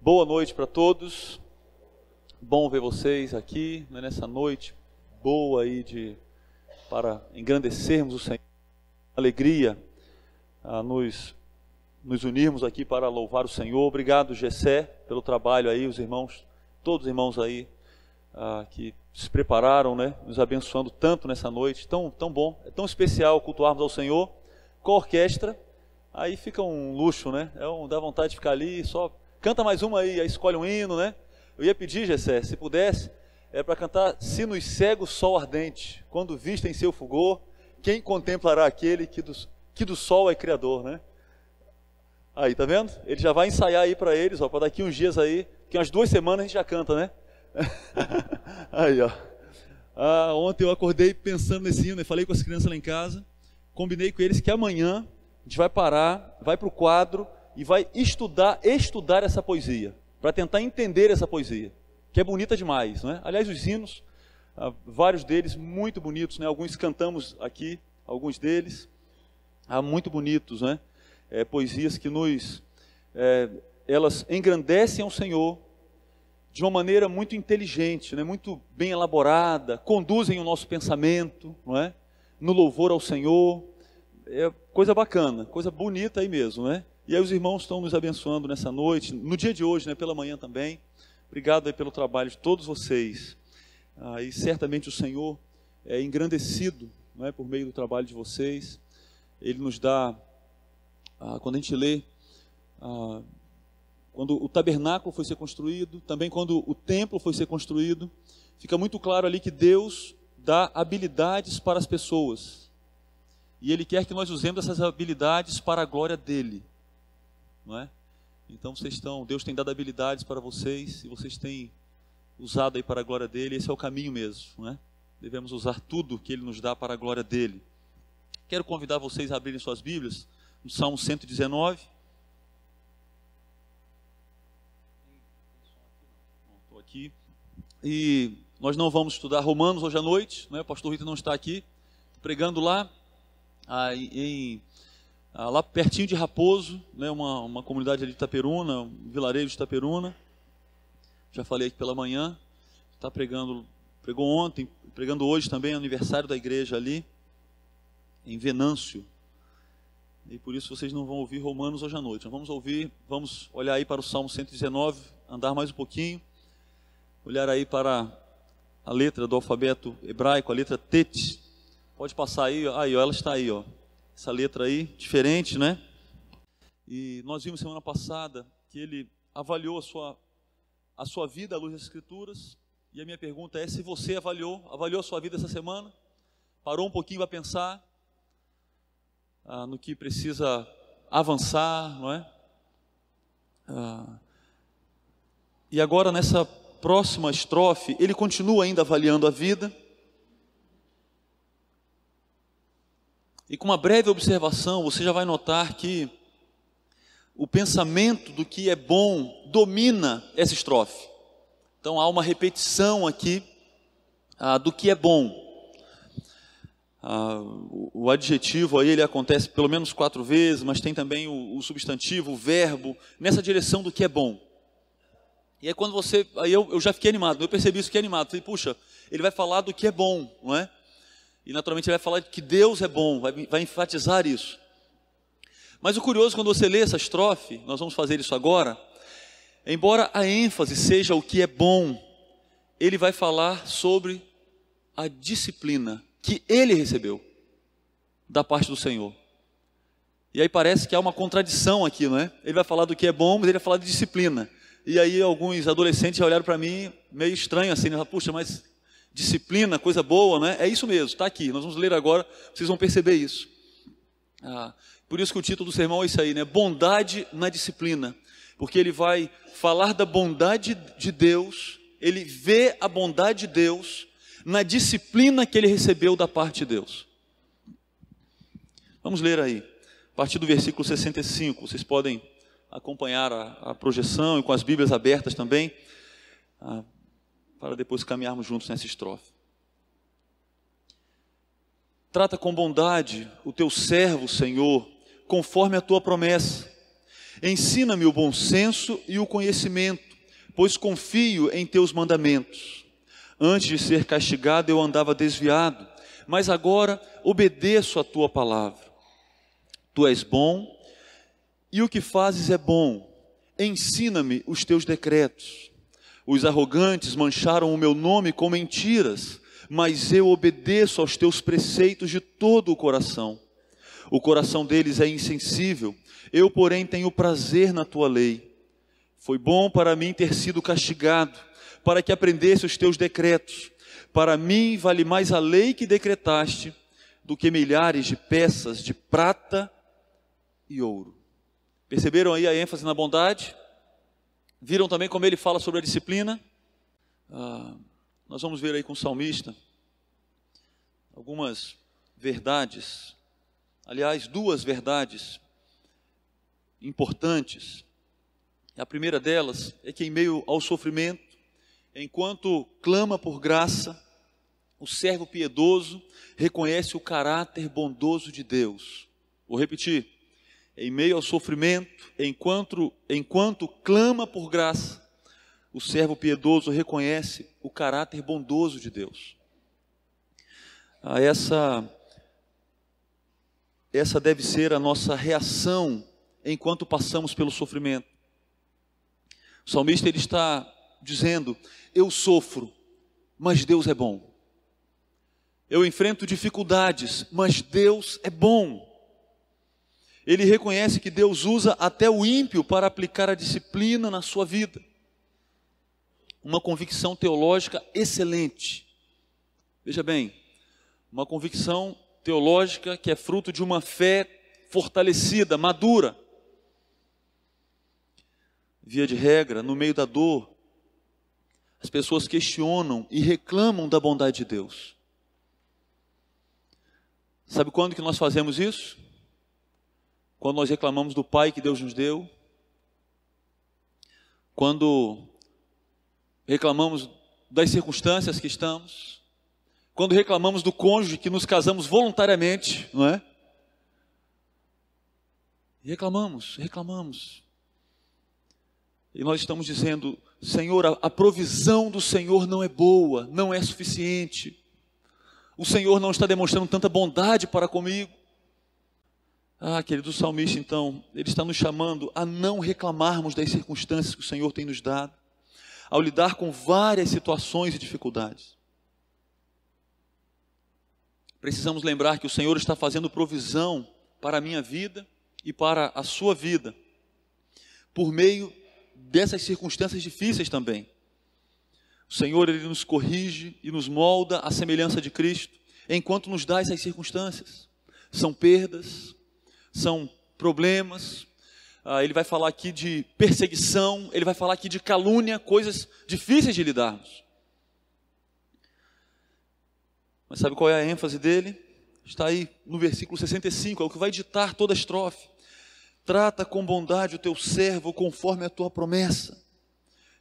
Boa noite para todos, bom ver vocês aqui, né, nessa noite boa aí para engrandecermos o Senhor, alegria a nos unirmos aqui para louvar o Senhor. Obrigado, Gessé, pelo trabalho aí, os irmãos, todos os irmãos aí que se prepararam, né, nos abençoando tanto nessa noite, tão bom, é tão especial cultuarmos ao Senhor com a orquestra, aí fica um luxo, né, dá vontade de ficar ali, só canta mais uma aí escolhe um hino, né. Eu ia pedir, Gessé, se pudesse, para cantar Se nos cega o sol ardente, quando vista em seu fulgor, quem contemplará aquele que do sol é criador, né? Aí, tá vendo? Ele já vai ensaiar aí para eles, para daqui uns dias aí, que umas 2 semanas a gente já canta, né? Aí, ó. Ontem eu acordei pensando nesse hino, falei com as crianças lá em casa, combinei com eles que amanhã a gente vai parar, vai para o quadro e vai estudar essa poesia, para tentar entender essa poesia, que é bonita demais, né? Aliás, os hinos, vários deles muito bonitos, né? Alguns cantamos aqui, alguns deles, muito bonitos, né? Poesias que elas engrandecem ao Senhor de uma maneira muito inteligente, né? Muito bem elaborada, conduzem o nosso pensamento, não é? No louvor ao Senhor, é coisa bacana, coisa bonita aí mesmo, né? E aí os irmãos estão nos abençoando nessa noite, no dia de hoje, né, pela manhã também. Obrigado aí pelo trabalho de todos vocês. E certamente o Senhor é engrandecido, não é, por meio do trabalho de vocês. Ele nos dá, quando a gente lê, quando o tabernáculo foi ser construído, também quando o templo foi ser construído, fica muito claro ali que Deus dá habilidades para as pessoas. E Ele quer que nós usemos essas habilidades para a glória dEle. Não é? Então Deus tem dado habilidades para vocês, e vocês têm usado aí para a glória dEle. Esse é o caminho mesmo, não é? Devemos usar tudo que Ele nos dá para a glória dEle. Quero convidar vocês a abrirem suas Bíblias no Salmo 119. Estou aqui. E nós não vamos estudar Romanos hoje à noite, né? O pastor Rita não está aqui, pregando lá lá pertinho de Raposo, né? Uma comunidade ali de Itaperuna, um vilarejo de Itaperuna. Já falei aqui pela manhã, pregou ontem, pregando hoje também, aniversário da igreja ali, em Venâncio. E por isso vocês não vão ouvir Romanos hoje à noite. Vamos olhar aí para o Salmo 119, andar mais um pouquinho, olhar aí para a letra do alfabeto hebraico, a letra Tet. Pode passar aí, ó, ela está aí, ó. Essa letra aí, diferente, né? E nós vimos semana passada que ele avaliou a sua vida à luz das Escrituras. E a minha pergunta é se você avaliou a sua vida essa semana, parou um pouquinho para pensar no que precisa avançar, não é? E agora nessa próxima estrofe, ele continua ainda avaliando a vida. E com uma breve observação, você já vai notar que o pensamento do que é bom domina essa estrofe. Então há uma repetição aqui do que é bom. O adjetivo aí ele acontece pelo menos 4 vezes, mas tem também o substantivo, o verbo, nessa direção do que é bom. E aí quando eu já fiquei animado, eu percebi isso, fiquei animado. Falei, puxa, ele vai falar do que é bom, não é? E naturalmente ele vai falar que Deus é bom, vai enfatizar isso. Mas o curioso, quando você lê essa estrofe, nós vamos fazer isso agora, embora a ênfase seja o que é bom, ele vai falar sobre a disciplina que ele recebeu da parte do Senhor. E aí parece que há uma contradição aqui, não é? Ele vai falar do que é bom, mas ele vai falar de disciplina. E aí alguns adolescentes já olharam para mim meio estranho assim, né? Puxa, mas disciplina, coisa boa, né? É isso mesmo, está aqui. Nós vamos ler agora, vocês vão perceber isso. Por isso que o título do sermão é isso aí, né? Bondade na disciplina. Porque ele vai falar da bondade de Deus, ele vê a bondade de Deus na disciplina que ele recebeu da parte de Deus. Vamos ler aí, a partir do versículo 65. Vocês podem acompanhar a projeção e com as Bíblias abertas também, para depois caminharmos juntos nessa estrofe. Trata com bondade o teu servo, Senhor, conforme a tua promessa. Ensina-me o bom senso e o conhecimento, pois confio em teus mandamentos. Antes de ser castigado eu andava desviado, mas agora obedeço a tua palavra. Tu és bom, e o que fazes é bom. Ensina-me os teus decretos. Os arrogantes mancharam o meu nome com mentiras, mas eu obedeço aos teus preceitos de todo o coração. O coração deles é insensível, eu, porém, tenho prazer na tua lei. Foi bom para mim ter sido castigado, para que aprendesse os teus decretos. Para mim vale mais a lei que decretaste, do que milhares de peças de prata e ouro. Perceberam aí a ênfase na bondade? Viram também como ele fala sobre a disciplina? Nós vamos ver aí com o salmista algumas verdades, aliás, duas verdades importantes. A primeira delas é que em meio ao sofrimento, enquanto clama por graça, o servo piedoso reconhece o caráter bondoso de Deus. Vou repetir. Em meio ao sofrimento, enquanto clama por graça, o servo piedoso reconhece o caráter bondoso de Deus. Essa deve ser a nossa reação enquanto passamos pelo sofrimento. O salmista ele está dizendo: eu sofro, mas Deus é bom. Eu enfrento dificuldades, mas Deus é bom. Ele reconhece que Deus usa até o ímpio para aplicar a disciplina na sua vida. Uma convicção teológica excelente. Veja bem, uma convicção teológica que é fruto de uma fé fortalecida, madura. Via de regra, no meio da dor, as pessoas questionam e reclamam da bondade de Deus. Sabe quando que nós fazemos isso? Quando nós reclamamos do pai que Deus nos deu, quando reclamamos das circunstâncias que estamos, quando reclamamos do cônjuge que nos casamos voluntariamente, não é? Reclamamos. E nós estamos dizendo: Senhor, a provisão do Senhor não é boa, não é suficiente. O Senhor não está demonstrando tanta bondade para comigo. Querido, o salmista então, ele está nos chamando a não reclamarmos das circunstâncias que o Senhor tem nos dado, ao lidar com várias situações e dificuldades. Precisamos lembrar que o Senhor está fazendo provisão para a minha vida e para a sua vida, por meio dessas circunstâncias difíceis também. O Senhor, ele nos corrige e nos molda à semelhança de Cristo, enquanto nos dá essas circunstâncias. São perdas, são problemas, ele vai falar aqui de perseguição, ele vai falar aqui de calúnia, coisas difíceis de lidarmos. Mas sabe qual é a ênfase dele? Está aí no versículo 65, é o que vai ditar toda a estrofe. Trata com bondade o teu servo conforme a tua promessa.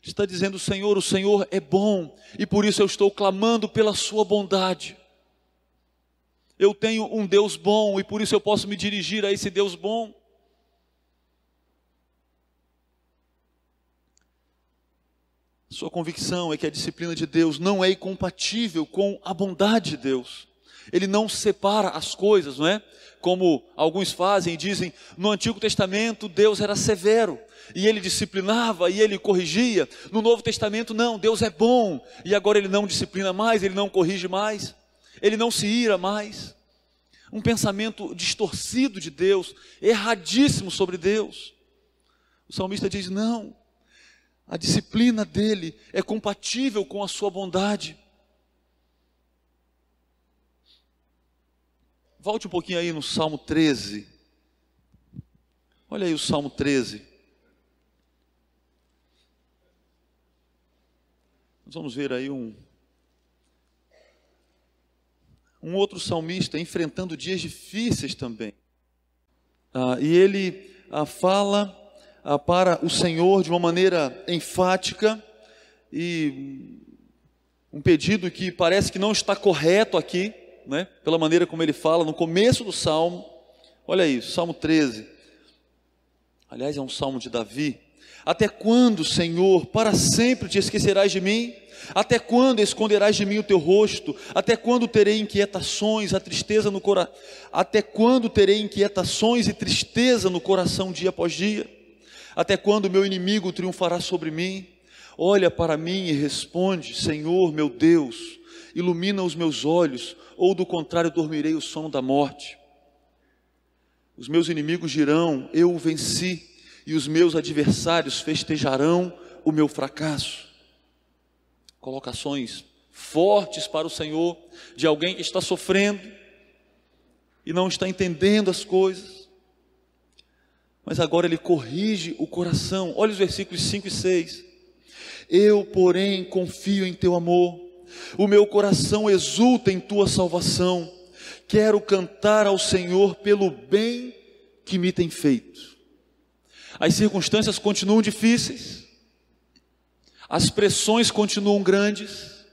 Está dizendo: o Senhor é bom, e por isso eu estou clamando pela sua bondade. Eu tenho um Deus bom, e por isso eu posso me dirigir a esse Deus bom. Sua convicção é que a disciplina de Deus não é incompatível com a bondade de Deus. Ele não separa as coisas, não é? Como alguns fazem e dizem: no Antigo Testamento Deus era severo, e ele disciplinava, e ele corrigia. No Novo Testamento não, Deus é bom, e agora ele não disciplina mais, ele não corrige mais, ele não se ira mais. Um pensamento distorcido de Deus, erradíssimo sobre Deus. O salmista diz: não, a disciplina dele é compatível com a sua bondade. Volte um pouquinho aí no Salmo 13. Olha aí o Salmo 13. Nós vamos ver aí um outro salmista enfrentando dias difíceis também. E ele fala para o Senhor de uma maneira enfática, e um pedido que parece que não está correto aqui, né? Pela maneira como ele fala no começo do Salmo. Olha isso, Salmo 13, Aliás, é um salmo de Davi. Até quando, Senhor, para sempre te esquecerás de mim? Até quando esconderás de mim o teu rosto? Até quando terei inquietações, a tristeza no coração? Até quando terei inquietações e tristeza no coração dia após dia? Até quando meu inimigo triunfará sobre mim? Olha para mim e responde, Senhor meu Deus, ilumina os meus olhos, ou do contrário dormirei o sono da morte. Os meus inimigos dirão, eu o venci, e os meus adversários festejarão o meu fracasso. Colocações fortes para o Senhor, de alguém que está sofrendo, e não está entendendo as coisas, mas agora ele corrige o coração. Olha os versículos 5 e 6, eu porém confio em teu amor, o meu coração exulta em tua salvação, quero cantar ao Senhor pelo bem que me tem feito. As circunstâncias continuam difíceis, as pressões continuam grandes,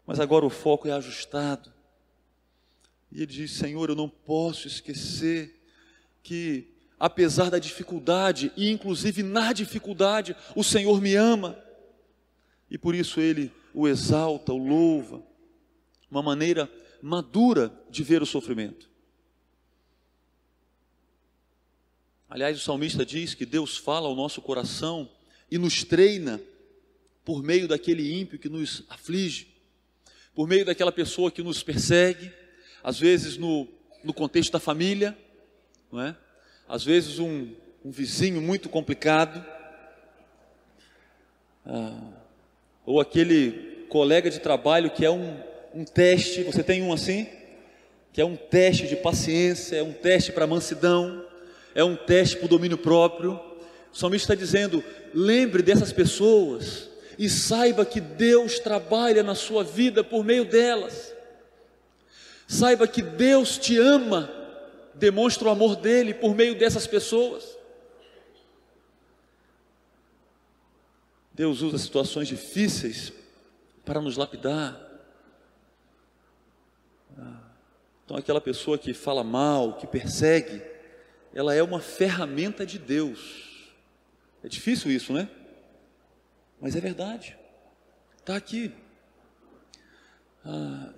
mas agora o foco é ajustado, e ele diz, Senhor, eu não posso esquecer que apesar da dificuldade, e inclusive na dificuldade, o Senhor me ama, e por isso ele o exalta, o louva, uma maneira madura de ver o sofrimento. Aliás, o salmista diz que Deus fala ao nosso coração e nos treina por meio daquele ímpio que nos aflige, por meio daquela pessoa que nos persegue, às vezes no contexto da família, não é? Às vezes um vizinho muito complicado, ou aquele colega de trabalho que é um teste. Você tem um assim? Que é um teste de paciência, é um teste para mansidão, é um teste para o domínio próprio. O salmista está dizendo, lembre dessas pessoas e saiba que Deus trabalha na sua vida por meio delas. Saiba que Deus te ama, demonstra o amor dele por meio dessas pessoas. Deus usa situações difíceis para nos lapidar. Então aquela pessoa que fala mal, que persegue, ela é uma ferramenta de Deus. É difícil isso, né? Mas é verdade, está aqui.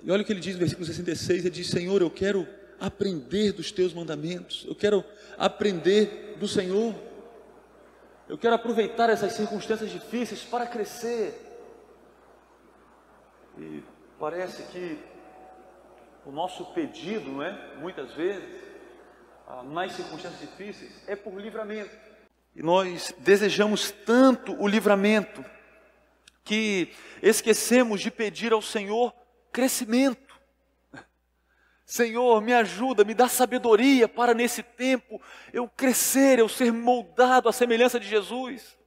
E olha o que ele diz no versículo 66, ele diz, Senhor, eu quero aprender dos teus mandamentos, eu quero aprender do Senhor, eu quero aproveitar essas circunstâncias difíceis para crescer. E parece que o nosso pedido, não é? Muitas vezes, nas circunstâncias difíceis, é por livramento. E nós desejamos tanto o livramento, que esquecemos de pedir ao Senhor crescimento. Senhor, me ajuda, me dá sabedoria para nesse tempo eu crescer, eu ser moldado à semelhança de Jesus.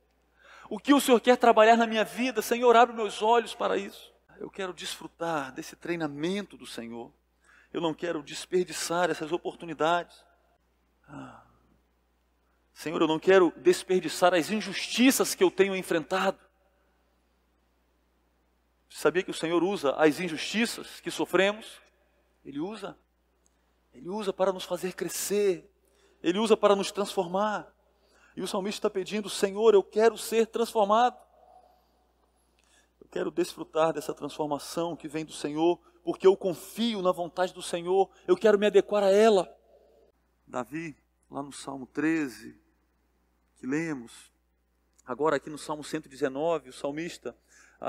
O que o Senhor quer trabalhar na minha vida, Senhor, abre meus olhos para isso. Eu quero desfrutar desse treinamento do Senhor. Eu não quero desperdiçar essas oportunidades. Senhor, eu não quero desperdiçar as injustiças que eu tenho enfrentado. Sabia que o Senhor usa as injustiças que sofremos? Ele usa para nos fazer crescer, Ele usa para nos transformar. E o salmista está pedindo, Senhor, eu quero ser transformado. Eu quero desfrutar dessa transformação que vem do Senhor, porque eu confio na vontade do Senhor, eu quero me adequar a ela. Davi, lá no Salmo 13, que lemos, agora aqui no Salmo 119, o salmista,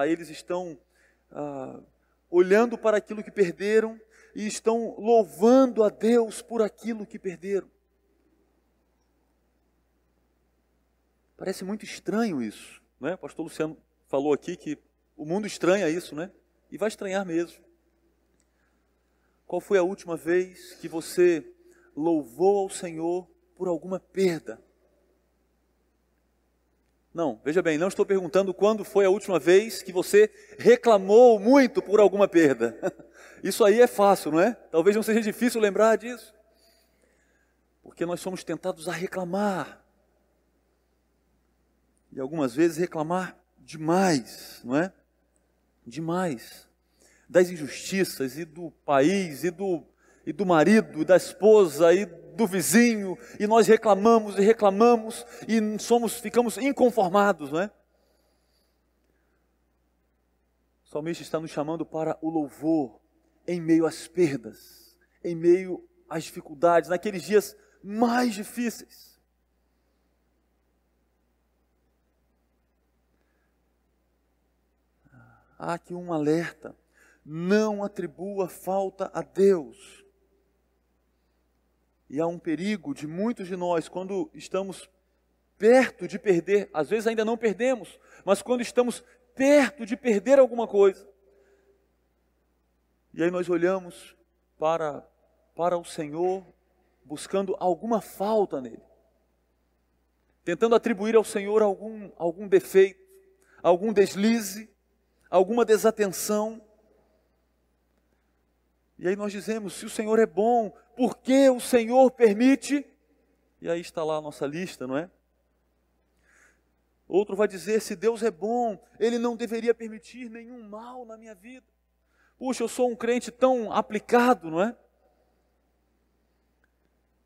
eles estão olhando para aquilo que perderam e estão louvando a Deus por aquilo que perderam. Parece muito estranho isso, não é? O pastor Luciano falou aqui que o mundo estranha isso, né? E vai estranhar mesmo. Qual foi a última vez que você louvou ao Senhor por alguma perda? Não, veja bem, não estou perguntando quando foi a última vez que você reclamou muito por alguma perda. Isso aí é fácil, não é? Talvez não seja difícil lembrar disso. Porque nós somos tentados a reclamar. E algumas vezes reclamar demais, não é? Demais. Das injustiças e do país, e do marido, e da esposa, e do vizinho, e nós reclamamos e reclamamos, e ficamos inconformados, não é? O salmista está nos chamando para o louvor em meio às perdas, em meio às dificuldades, naqueles dias mais difíceis. Há aqui um alerta: não atribua falta a Deus. E há um perigo de muitos de nós, quando estamos perto de perder, às vezes ainda não perdemos, mas quando estamos perto de perder alguma coisa, e aí nós olhamos para o Senhor, buscando alguma falta nele, tentando atribuir ao Senhor algum defeito, algum deslize, alguma desatenção. E aí nós dizemos: se o Senhor é bom, por que o Senhor permite? E aí está lá a nossa lista, não é? Outro vai dizer: se Deus é bom, Ele não deveria permitir nenhum mal na minha vida. Puxa, eu sou um crente tão aplicado, não é?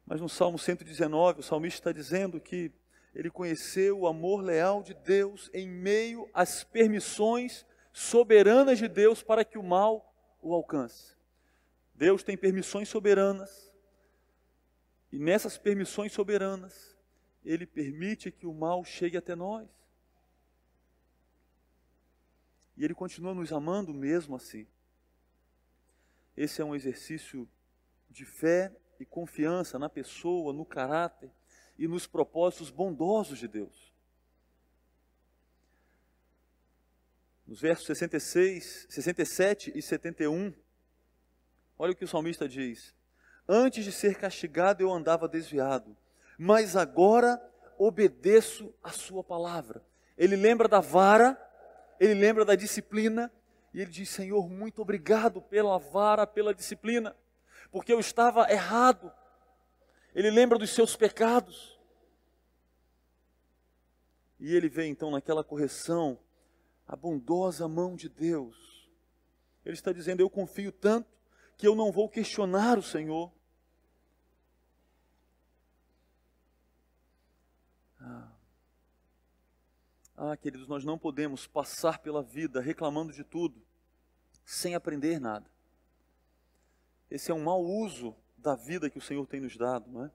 Mas no Salmo 119, o salmista está dizendo que ele conheceu o amor leal de Deus em meio às permissões soberanas de Deus para que o mal o alcance. Deus tem permissões soberanas, e nessas permissões soberanas, Ele permite que o mal chegue até nós. E Ele continua nos amando mesmo assim. Esse é um exercício de fé e confiança na pessoa, no caráter e nos propósitos bondosos de Deus. Nos versos 66, 67 e 71, olha o que o salmista diz: antes de ser castigado eu andava desviado, mas agora obedeço a sua palavra. Ele lembra da vara, ele lembra da disciplina, e ele diz: Senhor, muito obrigado pela vara, pela disciplina, porque eu estava errado. Ele lembra dos seus pecados, e ele vê então naquela correção a bondosa mão de Deus. Ele está dizendo: eu confio tanto que eu não vou questionar o Senhor. Queridos, nós não podemos passar pela vida reclamando de tudo, sem aprender nada. Esse é um mau uso da vida que o Senhor tem nos dado, não é?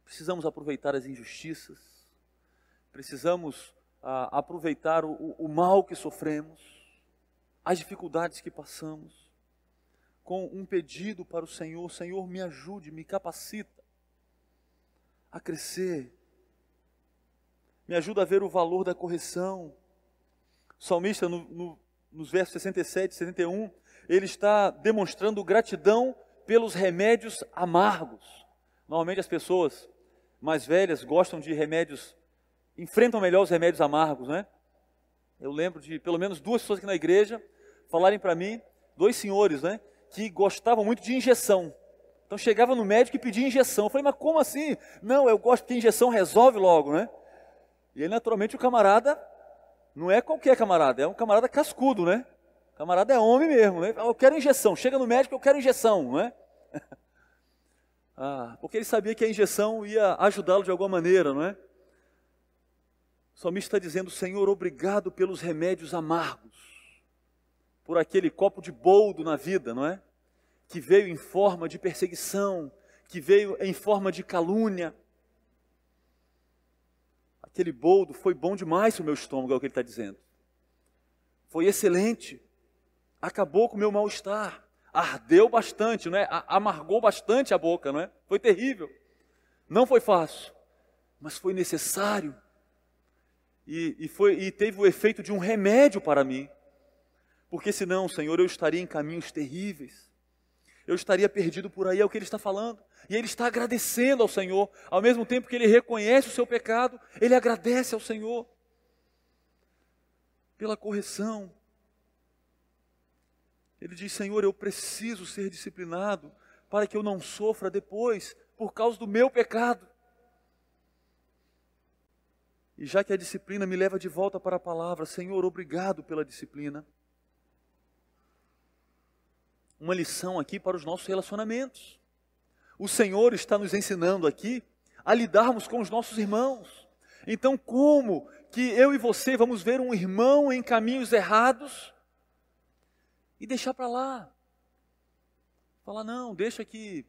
Precisamos aproveitar as injustiças, precisamos aproveitar o mal que sofremos, as dificuldades que passamos, com um pedido para o Senhor: Senhor, me ajude, me capacita a crescer, me ajuda a ver o valor da correção. O salmista, nos versos 67 e 71, ele está demonstrando gratidão pelos remédios amargos. Normalmente as pessoas mais velhas gostam de remédios, enfrentam melhor os remédios amargos, né? Eu lembro de pelo menos 2 pessoas aqui na igreja falarem para mim, 2 senhores, né, que gostavam muito de injeção. Então chegava no médico e pedia injeção. Eu falei: mas como assim? Não, eu gosto porque injeção resolve logo, né? E aí, naturalmente, o camarada não é qualquer camarada, é um camarada cascudo, né? O camarada é homem mesmo, né? Eu quero injeção. Chega no médico: eu quero injeção, não é? Porque ele sabia que a injeção ia ajudá-lo de alguma maneira, não é? O salmista está dizendo: Senhor, obrigado pelos remédios amargos, por aquele copo de boldo na vida, não é? Que veio em forma de perseguição, que veio em forma de calúnia. Aquele boldo foi bom demais para o meu estômago, é o que ele está dizendo. Foi excelente, acabou com o meu mal-estar, ardeu bastante, não é? Amargou bastante a boca, não é? Foi terrível, não foi fácil, mas foi necessário. E teve o efeito de um remédio para mim, porque senão, Senhor, eu estaria em caminhos terríveis, eu estaria perdido por aí, é o que ele está falando. E ele está agradecendo ao Senhor, ao mesmo tempo que ele reconhece o seu pecado, ele agradece ao Senhor pela correção. Ele diz: Senhor, eu preciso ser disciplinado para que eu não sofra depois por causa do meu pecado. E já que a disciplina me leva de volta para a palavra, Senhor, obrigado pela disciplina. Uma lição aqui para os nossos relacionamentos. o Senhor está nos ensinando aqui a lidarmos com os nossos irmãos. Então, como que eu e você vamos ver um irmão em caminhos errados e deixar para lá? Falar, não, deixa que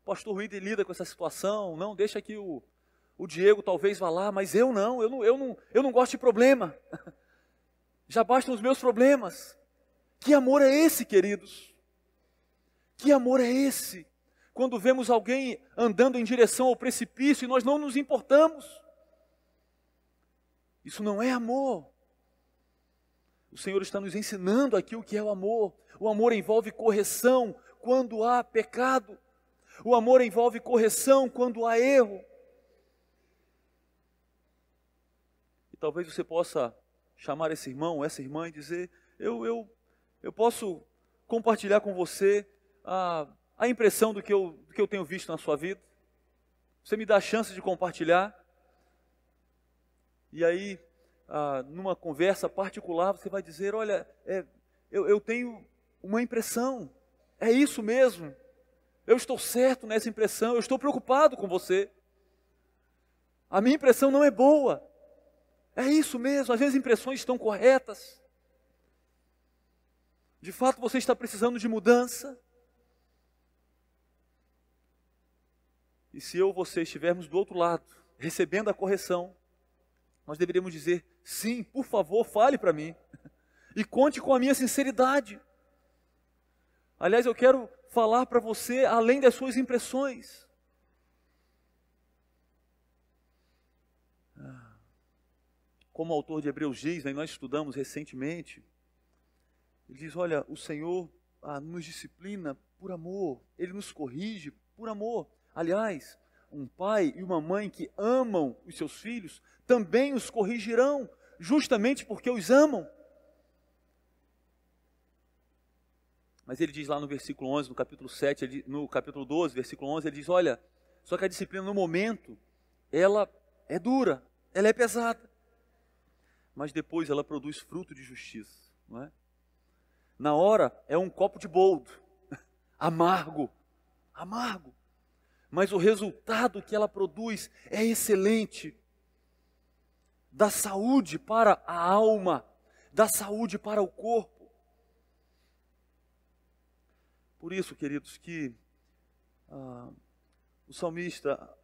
o pastor Rui lida com essa situação, não, deixa que o Diego talvez vá lá, mas eu não gosto de problema. Já bastam os meus problemas. Que amor é esse, queridos? Que amor é esse? Quando vemos alguém andando em direção ao precipício e nós não nos importamos. Isso não é amor. O Senhor está nos ensinando aqui o que é o amor. O amor envolve correção quando há pecado. O amor envolve correção quando há erro. E talvez você possa chamar esse irmão, essa irmã e dizer, eu posso compartilhar com você a impressão do que eu tenho visto na sua vida. Você me dá a chance de compartilhar. E aí, numa conversa particular, você vai dizer, olha, eu tenho uma impressão, é isso mesmo, eu estou certo nessa impressão, eu estou preocupado com você. A minha impressão não é boa, é isso mesmo, às vezes as impressões estão corretas. De fato, você está precisando de mudança. E se eu ou você estivermos do outro lado, recebendo a correção, nós deveríamos dizer, sim, por favor, fale para mim. E conte com a minha sinceridade. Aliás, eu quero falar para você além das suas impressões. Como o autor de Hebreus diz, né, nós estudamos recentemente, ele diz, olha, o Senhor nos disciplina por amor, Ele nos corrige por amor. Aliás, um pai e uma mãe que amam os seus filhos, também os corrigirão, justamente porque os amam. Mas ele diz lá no versículo 11, no capítulo 7, no capítulo 12, versículo 11, ele diz, olha, só que a disciplina no momento, ela é dura, ela é pesada, mas depois ela produz fruto de justiça, não é? Na hora é um copo de boldo, amargo, mas o resultado que ela produz é excelente, dá saúde para a alma, dá saúde para o corpo. Por isso, queridos, que o salmista,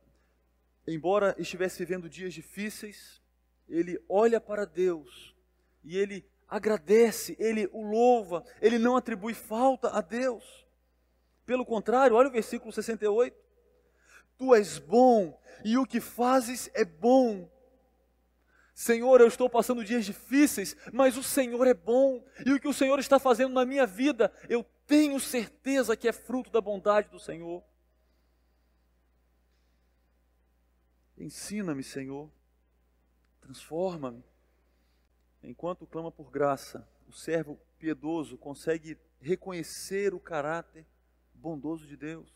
embora estivesse vivendo dias difíceis, ele olha para Deus e ele agradece, ele o louva, ele não atribui falta a Deus. Pelo contrário, olha o versículo 68. Tu és bom e o que fazes é bom. Senhor, eu estou passando dias difíceis, mas o Senhor é bom. E o que o Senhor está fazendo na minha vida, eu tenho certeza que é fruto da bondade do Senhor. Ensina-me, Senhor. Transforma-me. Enquanto clama por graça, o servo piedoso consegue reconhecer o caráter bondoso de Deus.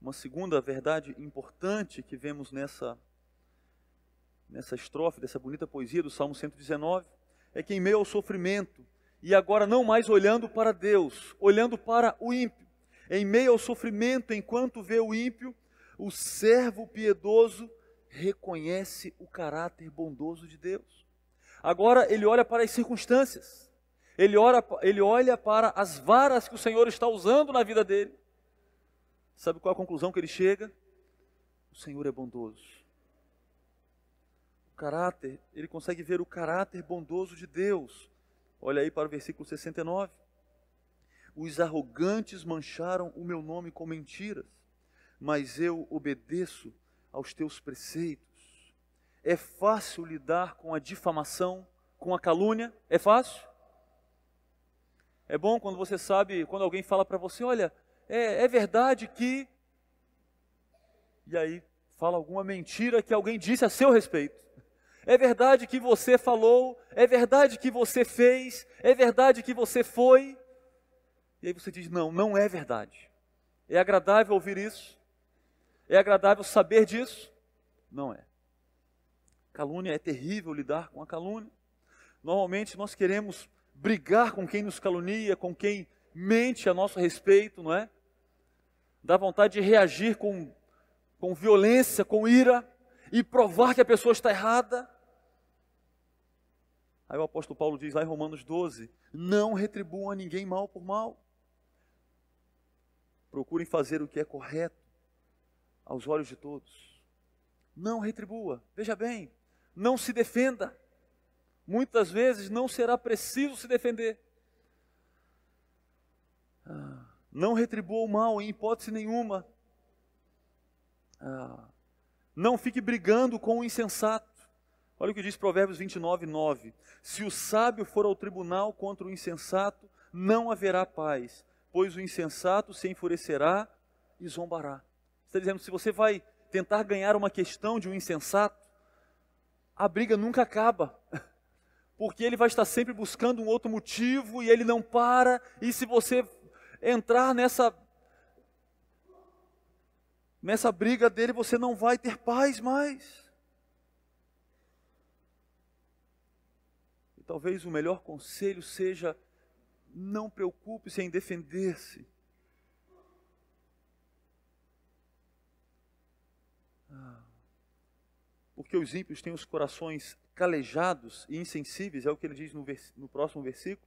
Uma segunda verdade importante que vemos nessa estrofe, dessa bonita poesia do Salmo 119, é que em meio ao sofrimento, e agora não mais olhando para Deus, olhando para o ímpio, em meio ao sofrimento, enquanto vê o ímpio, o servo piedoso reconhece o caráter bondoso de Deus. Agora ele olha para as circunstâncias, ele olha para as varas que o Senhor está usando na vida dele. Sabe qual é a conclusão que ele chega? O Senhor é bondoso. O caráter, ele consegue ver o caráter bondoso de Deus. Olha aí para o versículo 69. Os arrogantes mancharam o meu nome com mentiras, mas eu obedeço aos teus preceitos. É fácil lidar com a difamação, com a calúnia? É fácil? É bom quando você sabe, quando alguém fala para você, olha, é verdade que... E aí fala alguma mentira que alguém disse a seu respeito. É verdade que você falou, é verdade que você fez, é verdade que você foi. E aí você diz, não é verdade. É agradável ouvir isso? É agradável saber disso? Não é. Calúnia, é terrível lidar com a calúnia. Normalmente nós queremos brigar com quem nos calunia, com quem mente a nosso respeito, não é? dá vontade de reagir com violência, com ira, e provar que a pessoa está errada. Aí o apóstolo Paulo diz lá em Romanos 12, não retribuam a ninguém mal por mal. Procurem fazer o que é correto aos olhos de todos. Não retribua. Veja bem, não se defenda. Muitas vezes não será preciso se defender. Não retribua o mal em hipótese nenhuma. Não fique brigando com o insensato. Olha o que diz Provérbios 29:9. Se o sábio for ao tribunal contra o insensato, não haverá paz, pois o insensato se enfurecerá e zombará. Está dizendo, se você vai tentar ganhar uma questão de um insensato, a briga nunca acaba, porque ele vai estar sempre buscando um outro motivo e ele não para, e se você entrar nessa briga dele, você não vai ter paz mais. E talvez o melhor conselho seja, não preocupe-se em defender-se. Porque os ímpios têm os corações calejados e insensíveis, é o que ele diz no próximo versículo.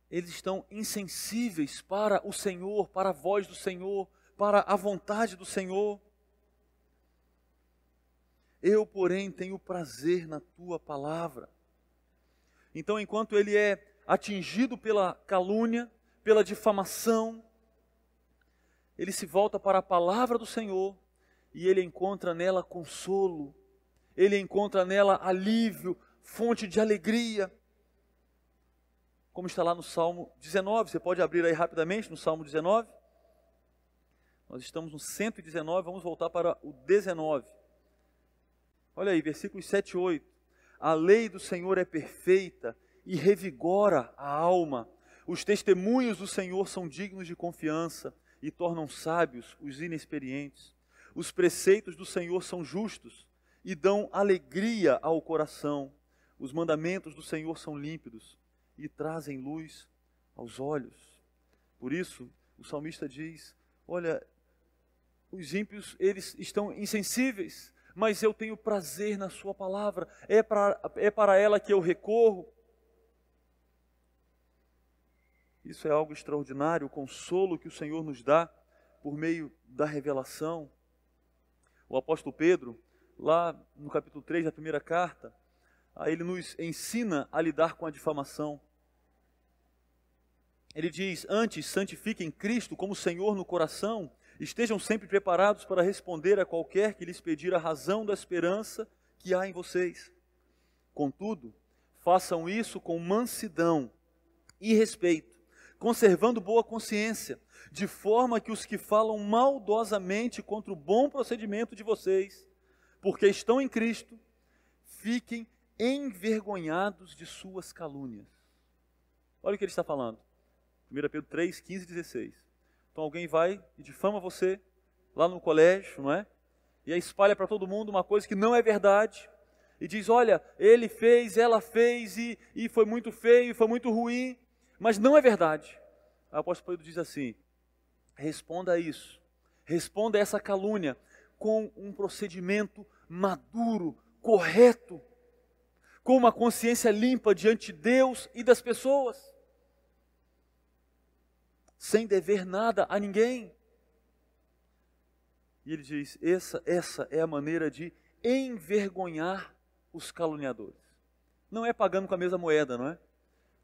Eles estão insensíveis para o Senhor, para a voz do Senhor, para a vontade do Senhor. Eu, porém, tenho prazer na tua palavra. Então, enquanto ele é atingido pela calúnia, pela difamação, ele se volta para a palavra do Senhor e ele encontra nela consolo, ele encontra nela alívio, fonte de alegria. Como está lá no Salmo 19, você pode abrir aí rapidamente no Salmo 19. Nós estamos no 119, vamos voltar para o 19. Olha aí, versículos 7 e 8. A lei do Senhor é perfeita e revigora a alma. Os testemunhos do Senhor são dignos de confiança e tornam sábios os inexperientes. Os preceitos do Senhor são justos e dão alegria ao coração. Os mandamentos do Senhor são límpidos e trazem luz aos olhos. Por isso, o salmista diz, olha, os ímpios, eles estão insensíveis, mas eu tenho prazer na sua palavra, é para ela que eu recorro. Isso é algo extraordinário, o consolo que o Senhor nos dá por meio da revelação. O apóstolo Pedro, lá no capítulo 3 da primeira carta, ele nos ensina a lidar com a difamação. Ele diz, antes santifiquem Cristo como Senhor no coração, estejam sempre preparados para responder a qualquer que lhes pedir a razão da esperança que há em vocês. Contudo, façam isso com mansidão e respeito, conservando boa consciência, de forma que os que falam maldosamente contra o bom procedimento de vocês, porque estão em Cristo, fiquem envergonhados de suas calúnias. Olha o que ele está falando. 1 Pedro 3, 15 e 16. Então alguém vai e difama você lá no colégio, não é? E aí espalha para todo mundo uma coisa que não é verdade. E diz, olha, ele fez, ela fez, e foi muito feio, foi muito ruim, mas não é verdade. O apóstolo Pedro diz assim, responda a isso, responda a essa calúnia com um procedimento maduro, correto, com uma consciência limpa diante de Deus e das pessoas, sem dever nada a ninguém. E ele diz, essa é a maneira de envergonhar os caluniadores. Não é pagando com a mesma moeda, não é?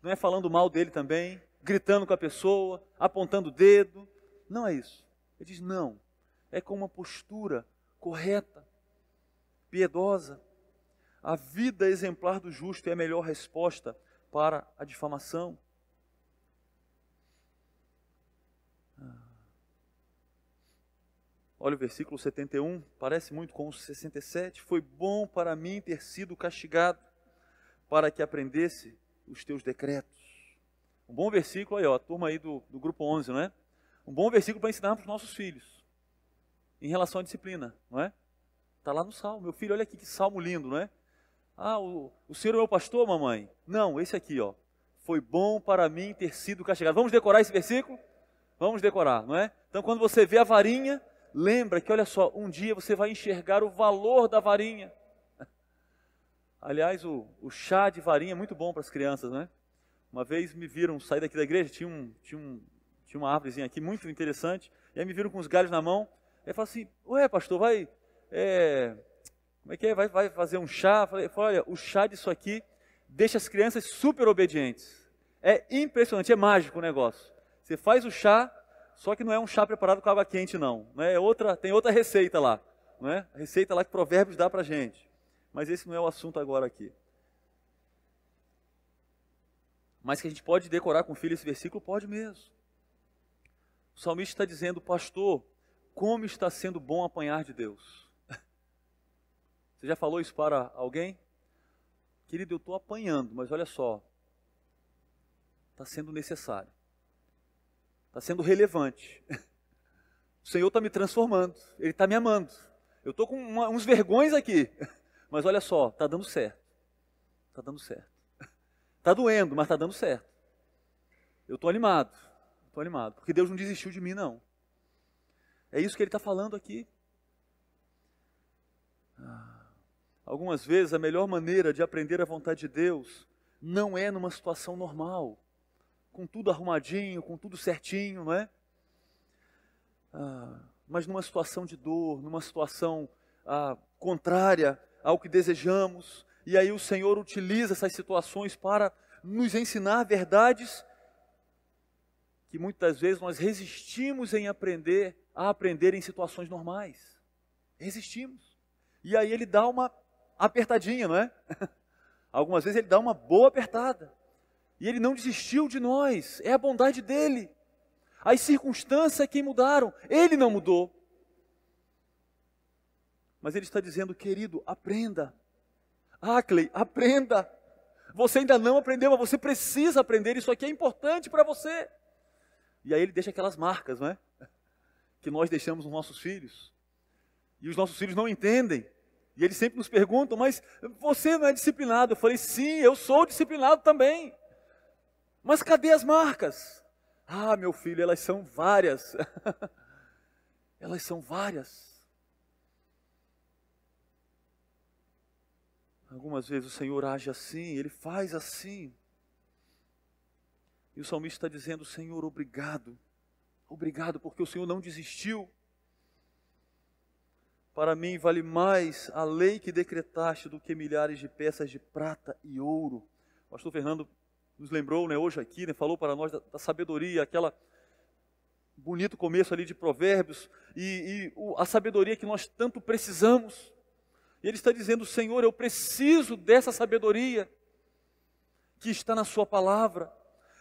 Não é falando mal dele também, gritando com a pessoa, apontando o dedo. Não é isso. Ele diz, não. É com uma postura correta, piedosa. A vida exemplar do justo é a melhor resposta para a difamação. Olha o versículo 71, parece muito com o 67. Foi bom para mim ter sido castigado, para que aprendesse os teus decretos. Um bom versículo aí, ó, a turma aí do grupo 11, não é? Um bom versículo para ensinar para os nossos filhos, em relação à disciplina, não é? Está lá no Salmo. Meu filho, olha aqui que Salmo lindo, não é? Ah, o Senhor é meu pastor, mamãe? Não, esse aqui, ó. Foi bom para mim ter sido castigado. Vamos decorar esse versículo? Vamos decorar, não é? Então quando você vê a varinha, lembra que, olha só, um dia você vai enxergar o valor da varinha. Aliás, o chá de varinha é muito bom para as crianças, né? Uma vez me viram sair daqui da igreja, tinha uma árvorezinha aqui muito interessante, e aí me viram com os galhos na mão, aí falaram assim, ué pastor, como é que é, vai fazer um chá? Eu falei, olha, o chá disso aqui deixa as crianças super obedientes. É impressionante, é mágico o negócio. Você faz o chá, só que não é um chá preparado com água quente não, né? Tem outra receita lá, não é? A receita lá que Provérbios dá pra gente. Mas esse não é o assunto agora aqui. Mas que a gente pode decorar com o filho esse versículo, pode mesmo. O salmista está dizendo, pastor, como está sendo bom apanhar de Deus. Você já falou isso para alguém? Querido, eu estou apanhando, mas olha só, está sendo necessário. Está sendo relevante. O Senhor está me transformando, Ele está me amando. Eu estou com uns vergões aqui, mas olha só, está dando certo. Está dando certo. Está doendo, mas está dando certo. Eu estou animado, porque Deus não desistiu de mim, não. É isso que Ele está falando aqui. Algumas vezes a melhor maneira de aprender a vontade de Deus não é numa situação normal, com tudo arrumadinho, com tudo certinho, não é? Mas numa situação de dor, numa situação contrária ao que desejamos, e aí o Senhor utiliza essas situações para nos ensinar verdades que muitas vezes nós resistimos em aprender em situações normais. Resistimos. E aí Ele dá uma apertadinha, não é? Algumas vezes Ele dá uma boa apertada. E Ele não desistiu de nós, é a bondade dEle. As circunstâncias é quem mudaram, Ele não mudou. Mas Ele está dizendo, querido, aprenda. Clay, aprenda. Você ainda não aprendeu, mas você precisa aprender, isso aqui é importante para você. E aí Ele deixa aquelas marcas, não é? Que nós deixamos nos nossos filhos. E os nossos filhos não entendem. E eles sempre nos perguntam, mas você não é disciplinado? Eu falei, sim, eu sou disciplinado também. Mas cadê as marcas? Meu filho, elas são várias. Elas são várias. Algumas vezes o Senhor age assim, Ele faz assim. E o salmista está dizendo, Senhor, obrigado. Obrigado porque o Senhor não desistiu. Para mim vale mais a lei que decretaste do que milhares de peças de prata e ouro. O pastor Fernando nos lembrou, né, hoje aqui, né, falou para nós da sabedoria, aquela bonito começo ali de Provérbios, e a sabedoria que nós tanto precisamos. E ele está dizendo, Senhor, eu preciso dessa sabedoria que está na sua palavra.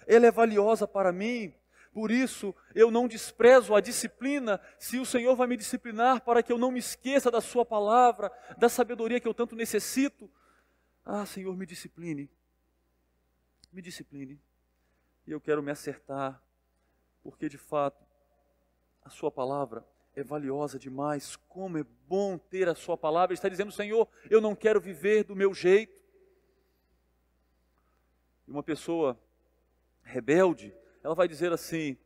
Ela é valiosa para mim. Por isso, eu não desprezo a disciplina, se o Senhor vai me disciplinar para que eu não me esqueça da sua palavra, da sabedoria que eu tanto necessito. Senhor, me discipline. Me discipline. E eu quero me acertar, porque de fato, a sua palavra é valiosa demais. Como é bom ter a sua palavra. Ele está dizendo, Senhor, eu não quero viver do meu jeito. E uma pessoa rebelde, ela vai dizer assim,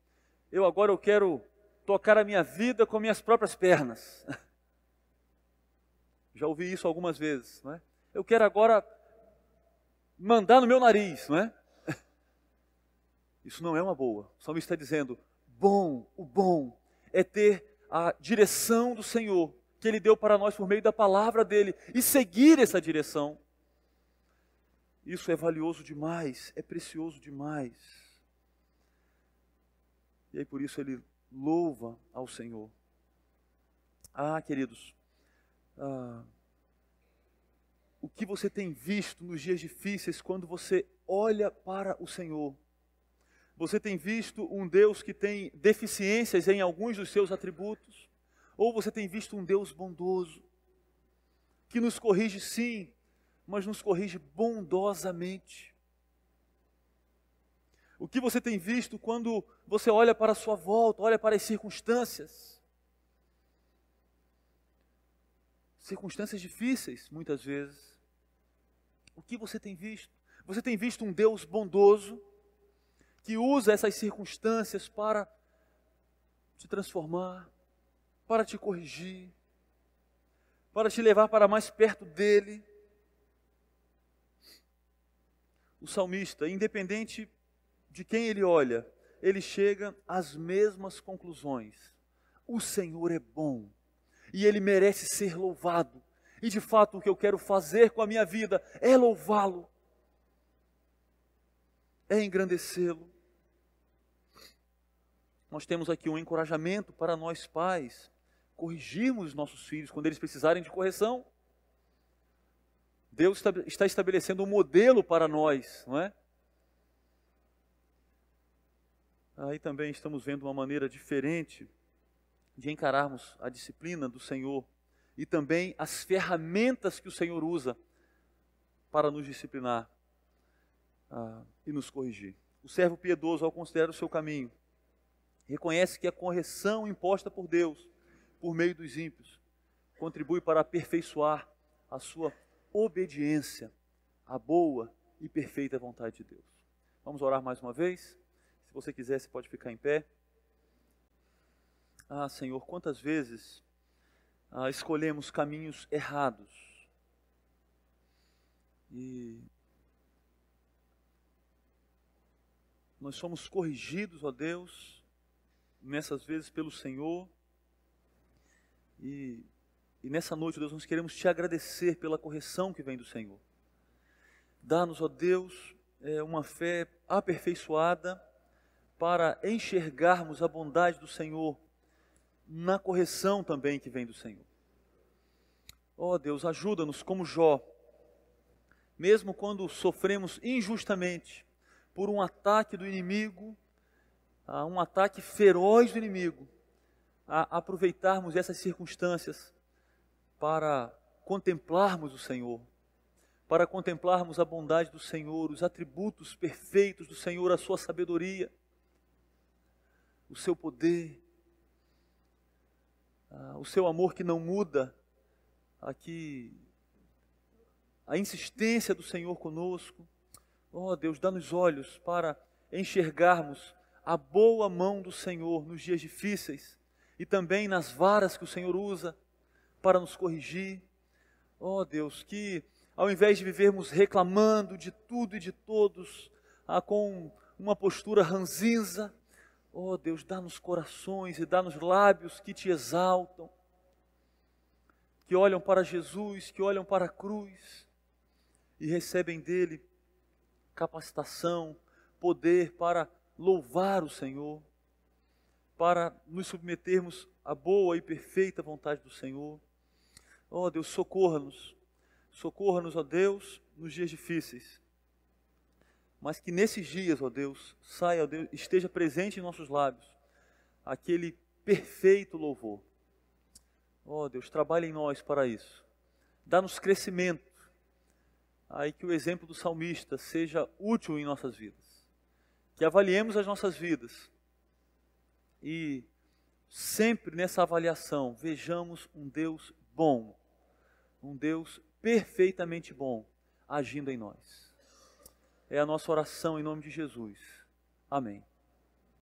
eu quero tocar a minha vida com minhas próprias pernas. Já ouvi isso algumas vezes, não é? Eu quero agora mandar no meu nariz, não é? Isso não é uma boa. O salmista está dizendo, o bom é ter a direção do Senhor, que Ele deu para nós por meio da palavra dEle, e seguir essa direção. Isso é valioso demais, é precioso demais. E aí por isso ele louva ao Senhor. Queridos, o que você tem visto nos dias difíceis quando você olha para o Senhor? Você tem visto um Deus que tem deficiências em alguns dos seus atributos? Ou você tem visto um Deus bondoso, que nos corrige sim, mas nos corrige bondosamente? O que você tem visto quando você olha para a sua volta, olha para as circunstâncias? Circunstâncias difíceis, muitas vezes. O que você tem visto? Você tem visto um Deus bondoso, que usa essas circunstâncias para te transformar, para te corrigir, para te levar para mais perto dele. O salmista, independente de quem ele olha, ele chega às mesmas conclusões. O Senhor é bom e Ele merece ser louvado. E de fato o que eu quero fazer com a minha vida é louvá-lo, é engrandecê-lo. Nós temos aqui um encorajamento para nós pais, corrigirmos os nossos filhos quando eles precisarem de correção. Deus está estabelecendo um modelo para nós, não é? Aí também estamos vendo uma maneira diferente de encararmos a disciplina do Senhor e também as ferramentas que o Senhor usa para nos disciplinar e nos corrigir. O servo piedoso, ao considerar o seu caminho, reconhece que a correção imposta por Deus, por meio dos ímpios, contribui para aperfeiçoar a sua obediência à boa e perfeita vontade de Deus. Vamos orar mais uma vez? Se você quiser, você pode ficar em pé. Senhor, quantas vezes escolhemos caminhos errados e nós somos corrigidos, ó Deus, nessas vezes pelo Senhor, e nessa noite, Deus, nós queremos te agradecer pela correção que vem do Senhor. Dá-nos, ó Deus, uma fé aperfeiçoada para enxergarmos a bondade do Senhor na correção também que vem do Senhor. Ó Deus, ajuda-nos como Jó, mesmo quando sofremos injustamente por um ataque do inimigo, um ataque feroz do inimigo, a aproveitarmos essas circunstâncias para contemplarmos o Senhor, para contemplarmos a bondade do Senhor, os atributos perfeitos do Senhor, a sua sabedoria, o seu poder, o seu amor que não muda, a insistência do Senhor conosco. Ó Deus, dá-nos olhos para enxergarmos a boa mão do Senhor nos dias difíceis e também nas varas que o Senhor usa para nos corrigir. Ó Deus, que ao invés de vivermos reclamando de tudo e de todos, com uma postura ranzinza, ó Deus, dá-nos corações e dá-nos lábios que te exaltam, que olham para Jesus, que olham para a cruz e recebem dele capacitação, poder para louvar o Senhor, para nos submetermos à boa e perfeita vontade do Senhor. Ó Deus, socorra-nos, ó Deus, nos dias difíceis. Mas que nesses dias, ó Deus, saia, ó Deus, esteja presente em nossos lábios aquele perfeito louvor. Ó Deus, trabalhe em nós para isso. Dá-nos crescimento, aí que o exemplo do salmista seja útil em nossas vidas. Que avaliemos as nossas vidas e sempre nessa avaliação vejamos um Deus bom, um Deus perfeitamente bom, agindo em nós. É a nossa oração em nome de Jesus. Amém.